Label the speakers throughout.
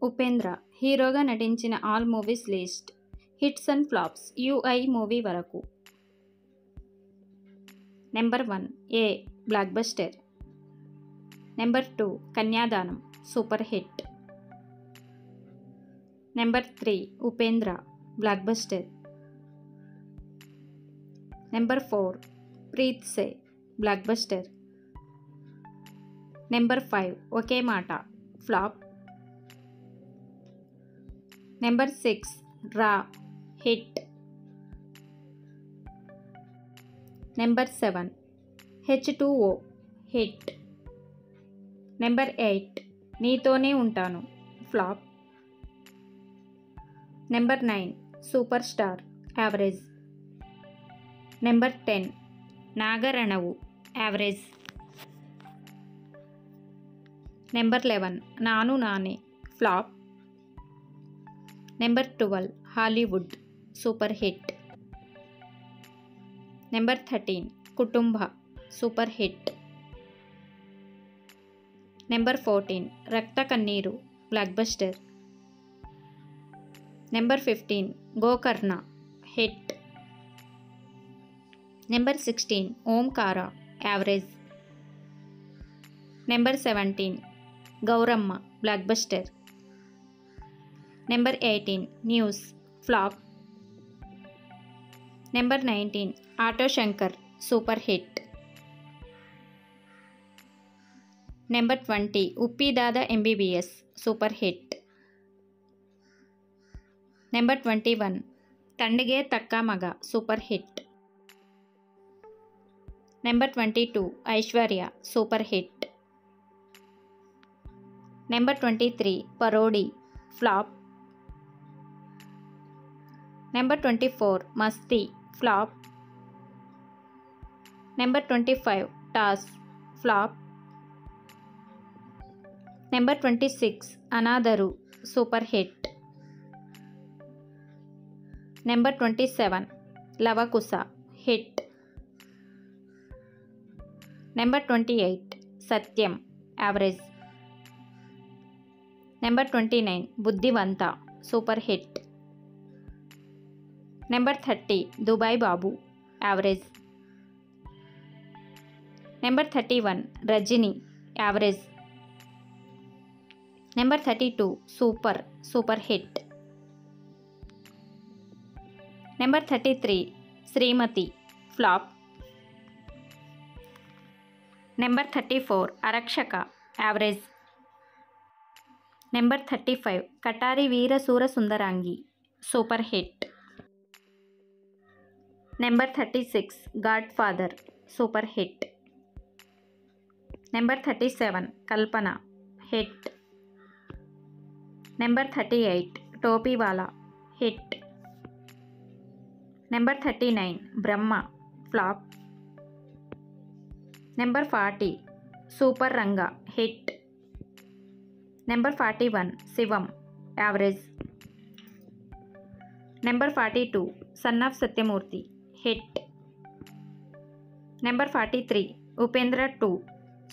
Speaker 1: ఉపేంద్ర హీరోగా నటించిన all movies list. Hits and flops UI movie వరకు. Number 1 A blockbuster. Number 2 Kanyadanam super hit. Number 3 Upendra blockbuster. Number 4 Preethse blockbuster. Number 5 Oke Maata flop. Number 6 రా hit. Number 7 H2O hit. Number 8 నీతోనే ఉంటాను flop. Number 9 super star average. Number 10 నాగరణవు average. Number 11 Naanu Naane flop. Number 12 Hollywood super hit. Number 13 Kutumba super hit. Number 14 Raktha Kanneeru blockbuster. Number 15 Gokarna hit. Number 16 Omkara average. Number 17 Gowramma blockbuster. Number 18 news flop. Number 19 auto Shankar super hit. Number 20 Uppidada MBBS super hit. Number 21 Thandege Thakka Maga super hit. Number 22 Aishwarya super hit. Number 23 Parodi flop. Number 24 Masti flop. Number 25 Toss flop. Number 26 Anatharu super hit. Number 27 Lavakusha hit. Number 28 Satyam average. Number 29 Buddhivantha super hit. Number 30 Dubai Babu average. Number 31 Rajini average. Number 32 super hit. Number 33 Srimathi flop. Number 34 Arakshaka average. Number 35 Katari Veera Sura Sundarangi super hit. Number 36 Godfather super hit. Number 37 Kalpana hit. Number 38 Topiwala hit. Number 39 Brahma flop. Number 40 super Ranga hit. Number 41 Shivam average. Number 42 son of Satyamurthy hit. Number 43 Upendra 2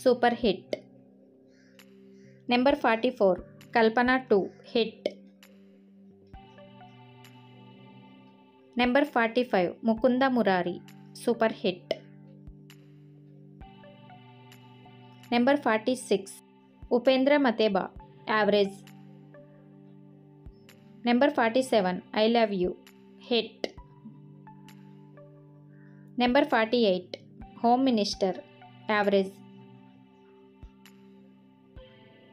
Speaker 1: super hit. Number 44 Kalpana 2 hit. Number 45 Mukunda Murari super hit. Number 46 Upendra మతేబా average. Number 47 I love you hit. Number 48 home minister average.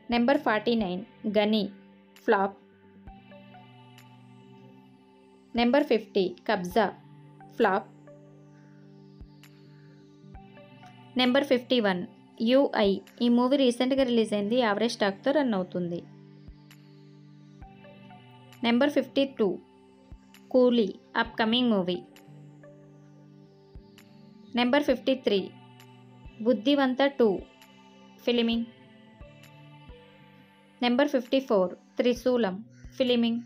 Speaker 1: Number 49 Gani flop. Number 50 Kabzaa flop. Number 51 UI ఈ movie రీసెంట్గా release అయింది. Average టాక్తో run అవుతుంది. Number 52 కూలీ upcoming movie. Number 53 బుద్ధివంత 2 ఫిలిమింగ్. Number 54 త్రిశూలం ఫిలిమింగ్.